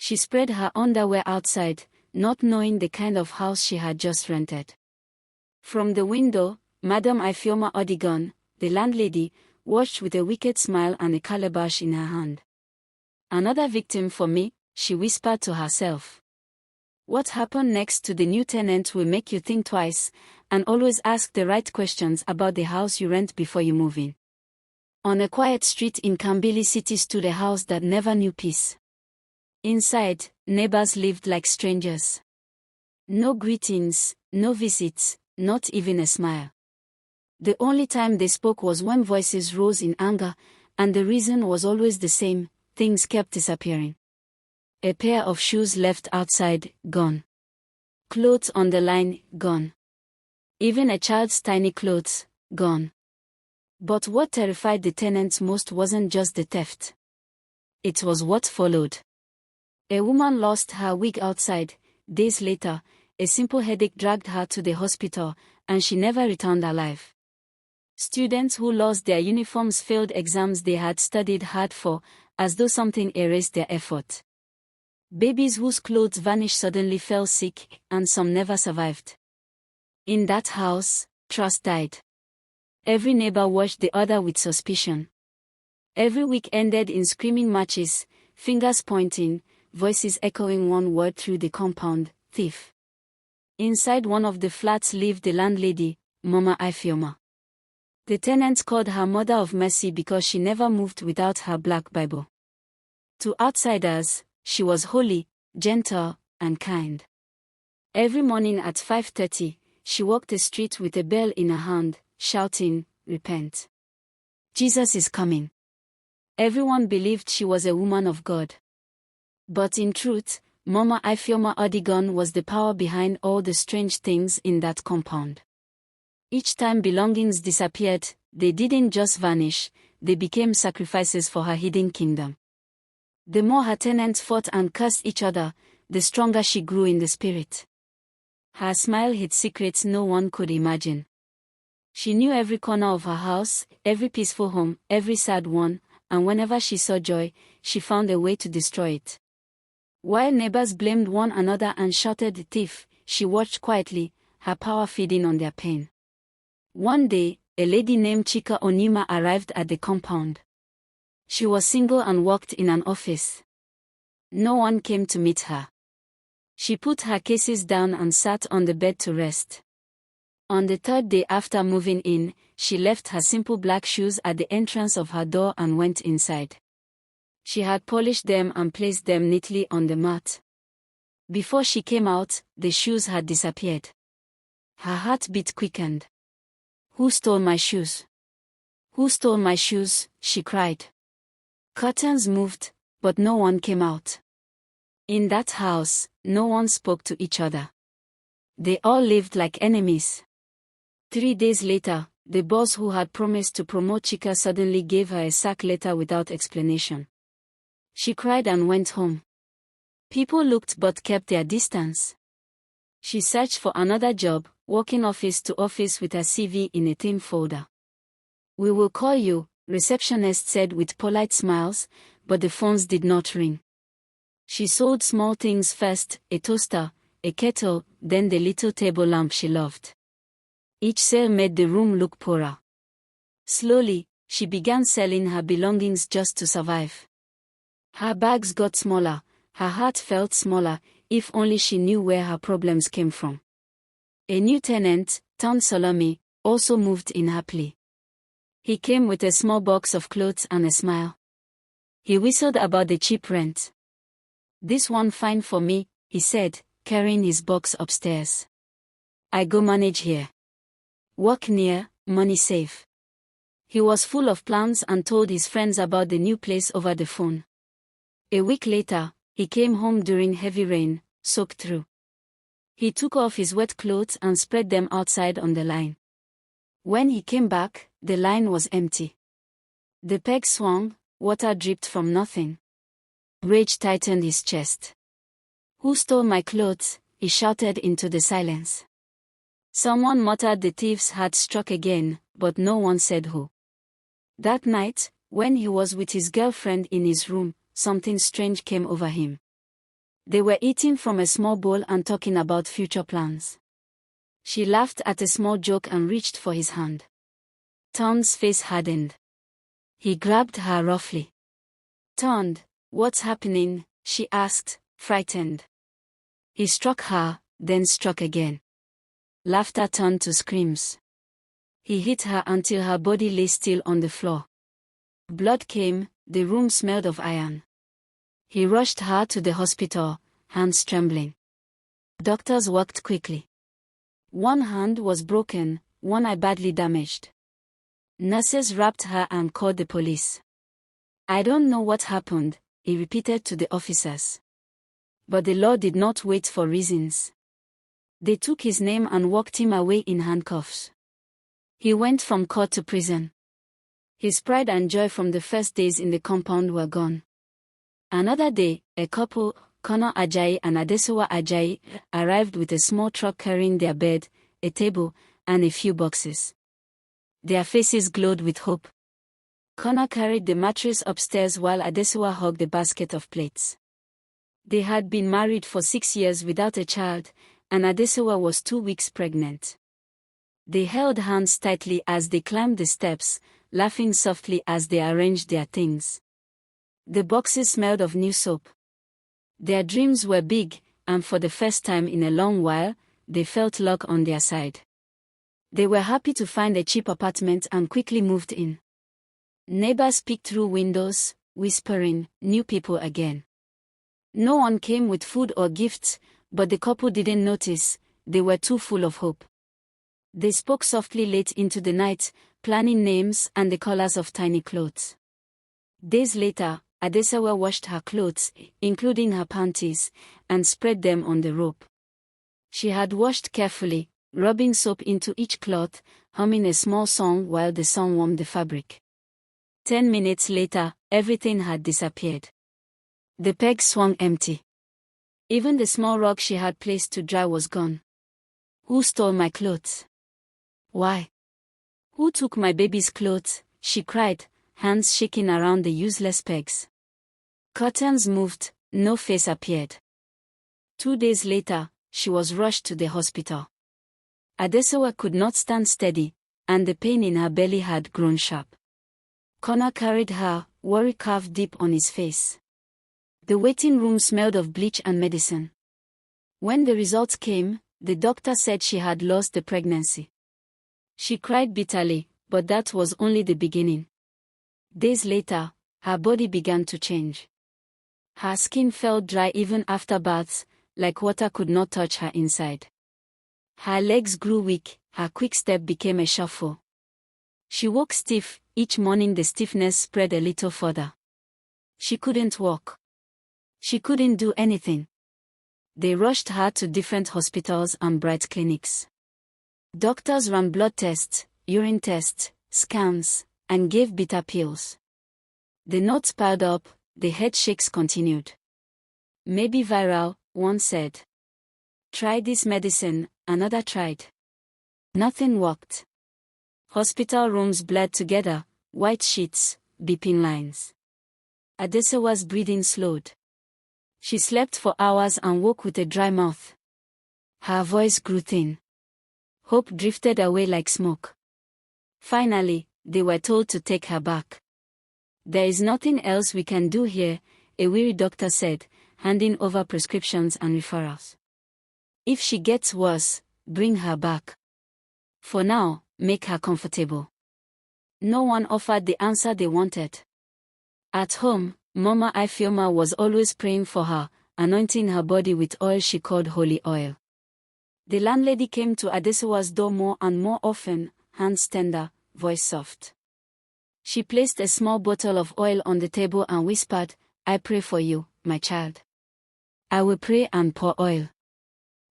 She spread her underwear outside, not knowing the kind of house she had just rented. From the window, Madame Ifeoma Odigon, the landlady, watched with a wicked smile and a calabash in her hand. "Another victim for me," she whispered to herself. What happened next to the new tenant will make you think twice, and always ask the right questions about the house you rent before you move in. On a quiet street in Kambili City stood a house that never knew peace. Inside, neighbors lived like strangers. No greetings, no visits, not even a smile. The only time they spoke was when voices rose in anger, and the reason was always the same: things kept disappearing. A pair of shoes left outside, gone. Clothes on the line, gone. Even a child's tiny clothes, gone. But what terrified the tenants most wasn't just the theft. It was what followed. A woman lost her wig outside. Days later, a simple headache dragged her to the hospital, and she never returned alive. Students who lost their uniforms failed exams they had studied hard for, as though something erased their effort. Babies whose clothes vanished suddenly fell sick, and some never survived. In that house, trust died. Every neighbor watched the other with suspicion. Every week ended in screaming matches, fingers pointing, voices echoing one word through the compound: thief. Inside one of the flats lived the landlady, Mama Ifeoma. The tenants called her Mother of Mercy because she never moved without her black Bible. To outsiders, she was holy, gentle, and kind. Every morning at 5:30, she walked the street with a bell in her hand, shouting, "Repent. Jesus is coming." Everyone believed she was a woman of God. But in truth, Mama Ifeoma Odigon was the power behind all the strange things in that compound. Each time belongings disappeared, they didn't just vanish, they became sacrifices for her hidden kingdom. The more her tenants fought and cursed each other, the stronger she grew in the spirit. Her smile hid secrets no one could imagine. She knew every corner of her house, every peaceful home, every sad one, and whenever she saw joy, she found a way to destroy it. While neighbors blamed one another and shouted the thief, she watched quietly, her power feeding on their pain. One day, a lady named Chika Onyema arrived at the compound. She was single and worked in an office. No one came to meet her. She put her cases down and sat on the bed to rest. On the third day after moving in, she left her simple black shoes at the entrance of her door and went inside. She had polished them and placed them neatly on the mat. Before she came out, the shoes had disappeared. Her heartbeat quickened. "Who stole my shoes? Who stole my shoes?" she cried. Curtains moved, but no one came out. In that house, no one spoke to each other. They all lived like enemies. 3 days later, the boss who had promised to promote Chika suddenly gave her a sack letter without explanation. She cried and went home. People looked but kept their distance. She searched for another job, walking office to office with her CV in a thin folder. "We will call you," receptionist said with polite smiles, but the phones did not ring. She sold small things first: a toaster, a kettle, then the little table lamp she loved. Each sale made the room look poorer. Slowly, she began selling her belongings just to survive. Her bags got smaller, her heart felt smaller, if only she knew where her problems came from. A new tenant, Town Salome, also moved in happily. He came with a small box of clothes and a smile. He whistled about the cheap rent. "This one fine for me," he said, carrying his box upstairs. "I go manage here. Work near, money safe." He was full of plans and told his friends about the new place over the phone. A week later, he came home during heavy rain, soaked through. He took off his wet clothes and spread them outside on the line. When he came back, the line was empty. The peg swung, water dripped from nothing. Rage tightened his chest. "Who stole my clothes?" he shouted into the silence. Someone muttered the thieves had struck again, but no one said who. That night, when he was with his girlfriend in his room, something strange came over him. They were eating from a small bowl and talking about future plans. She laughed at a small joke and reached for his hand. Tom's face hardened. He grabbed her roughly. "Tom, what's happening?" she asked, frightened. He struck her, then struck again. Laughter turned to screams. He hit her until her body lay still on the floor. Blood came, the room smelled of iron. He rushed her to the hospital, hands trembling. Doctors worked quickly. One hand was broken, one eye badly damaged. Nurses wrapped her and called the police. "I don't know what happened," he repeated to the officers. But the law did not wait for reasons. They took his name and walked him away in handcuffs. He went from court to prison. His pride and joy from the first days in the compound were gone. Another day, a couple, Connor Ajayi and Adesewa Ajayi, arrived with a small truck carrying their bed, a table, and a few boxes. Their faces glowed with hope. Connor carried the mattress upstairs while Adesewa hugged a basket of plates. They had been married for 6 years without a child, and Adesewa was 2 weeks pregnant. They held hands tightly as they climbed the steps, laughing softly as they arranged their things. The boxes smelled of new soap. Their dreams were big, and for the first time in a long while, they felt luck on their side. They were happy to find a cheap apartment and quickly moved in. Neighbors peeked through windows, whispering, "New people again." No one came with food or gifts, but the couple didn't notice, they were too full of hope. They spoke softly late into the night, planning names and the colors of tiny clothes. Days later, Adesewa washed her clothes, including her panties, and spread them on the rope. She had washed carefully, rubbing soap into each cloth, humming a small song while the sun warmed the fabric. 10 minutes later, everything had disappeared. The peg swung empty. Even the small rug she had placed to dry was gone. "Who stole my clothes? Why? Who took my baby's clothes?" she cried, hands shaking around the useless pegs. Curtains moved, no face appeared. 2 days later, she was rushed to the hospital. Adesewa could not stand steady, and the pain in her belly had grown sharp. Connor carried her, worry carved deep on his face. The waiting room smelled of bleach and medicine. When the results came, the doctor said she had lost the pregnancy. She cried bitterly, but that was only the beginning. Days later, her body began to change. Her skin felt dry even after baths, like water could not touch her inside. Her legs grew weak, her quick step became a shuffle. She woke stiff, each morning the stiffness spread a little further. She couldn't walk. She couldn't do anything. They rushed her to different hospitals and bright clinics. Doctors ran blood tests, urine tests, scans, and gave bitter pills. The notes piled up, the head shakes continued. "Maybe viral," one said. "Try this medicine," another tried. Nothing worked. Hospital rooms blurred together, white sheets, beeping lines. Adesewa's breathing slowed. She slept for hours and woke with a dry mouth. Her voice grew thin. Hope drifted away like smoke. Finally, they were told to take her back. "There is nothing else we can do here," a weary doctor said, handing over prescriptions and referrals. "If she gets worse, bring her back. For now, make her comfortable." No one offered the answer they wanted. At home, Mama Ifeoma was always praying for her, anointing her body with oil she called holy oil. The landlady came to Adesewa's door more and more often, hands tender, voice soft. She placed a small bottle of oil on the table and whispered, "I pray for you, my child. I will pray and pour oil."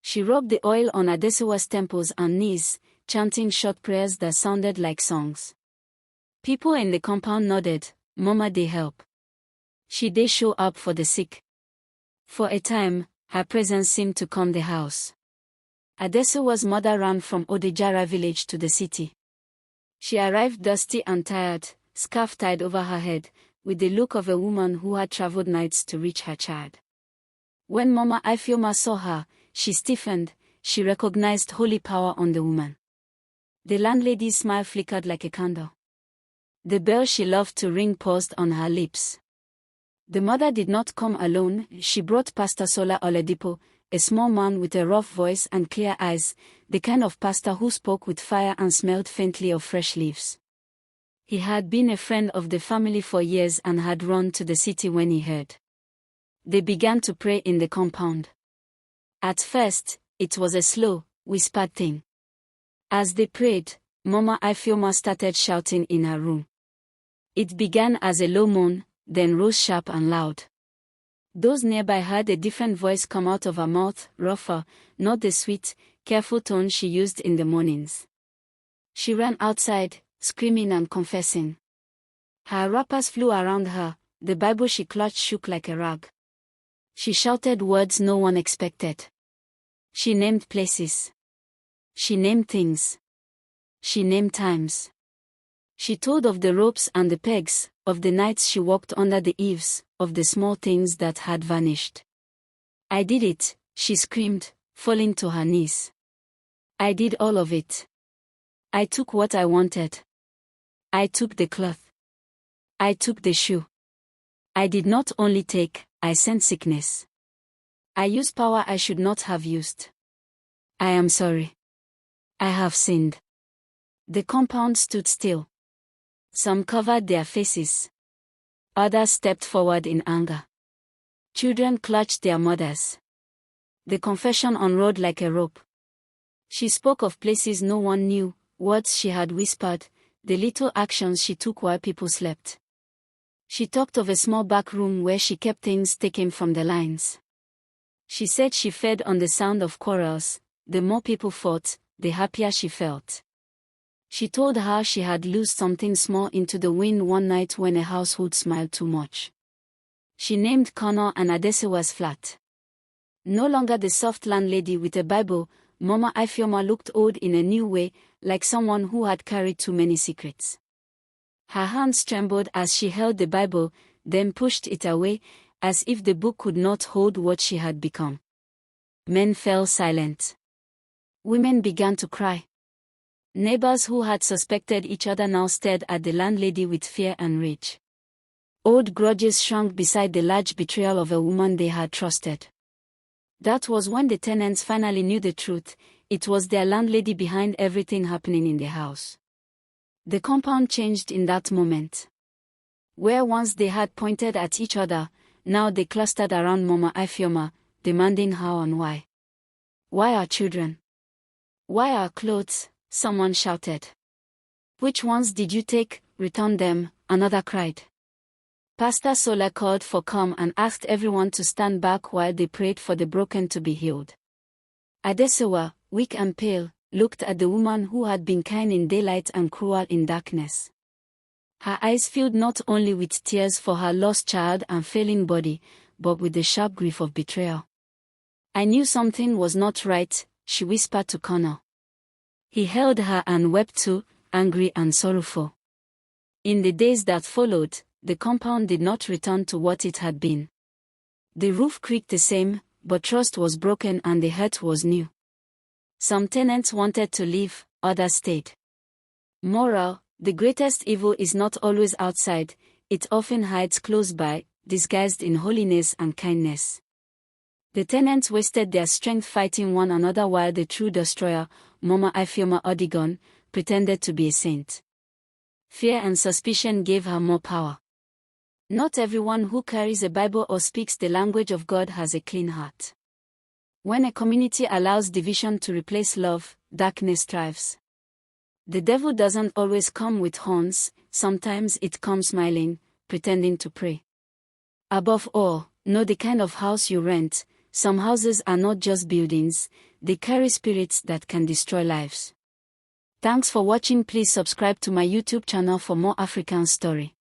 She rubbed the oil on Adesewa's temples and knees, chanting short prayers that sounded like songs. People in the compound nodded, "Mama dey help. She dey show up for the sick." For a time, her presence seemed to calm the house. Adesewa's mother ran from Odejara village to the city. She arrived dusty and tired, scarf tied over her head, with the look of a woman who had traveled nights to reach her child. When Mama Ifeoma saw her, she stiffened. She recognized holy power on the woman. The landlady's smile flickered like a candle. The bell she loved to ring paused on her lips. The mother did not come alone. She brought Pastor Sola Oladipo, a small man with a rough voice and clear eyes, the kind of pastor who spoke with fire and smelled faintly of fresh leaves. He had been a friend of the family for years and had run to the city when he heard. They began to pray in the compound. At first, it was a slow, whispered thing. As they prayed, Mama Ifeoma started shouting in her room. It began as a low moan, then rose sharp and loud. Those nearby heard a different voice come out of her mouth, rougher, not the sweet, careful tone she used in the mornings. She ran outside, screaming and confessing. Her wrappers flew around her, the Bible she clutched shook like a rag. She shouted words no one expected. She named places. She named things. She named times. She told of the ropes and the pegs, of the nights she walked under the eaves, of the small things that had vanished. I did it, she screamed, falling to her knees. I did all of it. I took what I wanted. I took the cloth. I took the shoe. I did not only take, I sent sickness. I used power I should not have used. I am sorry. I have sinned. The compound stood still. Some covered their faces. Others stepped forward in anger. Children clutched their mothers. The confession unrolled like a rope. She spoke of places no one knew, words she had whispered, the little actions she took while people slept. She talked of a small back room where she kept things taken from the lines. She said she fed on the sound of quarrels. The more people fought, the happier she felt. She told how she had loosed something small into the wind one night when a household smiled too much. She named Connor and Adesewa's flat. No longer the soft landlady with a Bible, Mama Ifeoma looked old in a new way, like someone who had carried too many secrets. Her hands trembled as she held the Bible, then pushed it away, as if the book could not hold what she had become. Men fell silent. Women began to cry. Neighbors who had suspected each other now stared at the landlady with fear and rage. Old grudges shrunk beside the large betrayal of a woman they had trusted. That was when the tenants finally knew the truth. It was their landlady behind everything happening in the house. The compound changed in that moment. Where once they had pointed at each other, now they clustered around Mama Ifeoma, demanding how and why. Why our children? Why our clothes? Someone shouted. Which ones did you take? Return them, another cried. Pastor Sola called for calm and asked everyone to stand back while they prayed for the broken to be healed. Adesewa, weak and pale, looked at the woman who had been kind in daylight and cruel in darkness. Her eyes filled not only with tears for her lost child and failing body, but with the sharp grief of betrayal. I knew something was not right, she whispered to Connor. He held her and wept too, angry and sorrowful. In the days that followed, the compound did not return to what it had been. The roof creaked the same, but trust was broken and the hurt was new. Some tenants wanted to leave, others stayed. Moral: the greatest evil is not always outside, it often hides close by, disguised in holiness and kindness. The tenants wasted their strength fighting one another while the true destroyer, Mama Ifeoma Odigon, pretended to be a saint. Fear and suspicion gave her more power. Not everyone who carries a Bible or speaks the language of God has a clean heart. When a community allows division to replace love, darkness thrives. The devil doesn't always come with horns, sometimes it comes smiling, pretending to pray. Above all, know the kind of house you rent. Some houses are not just buildings, they carry spirits that can destroy lives. Thanks for watching. Please subscribe to my YouTube channel for more African story.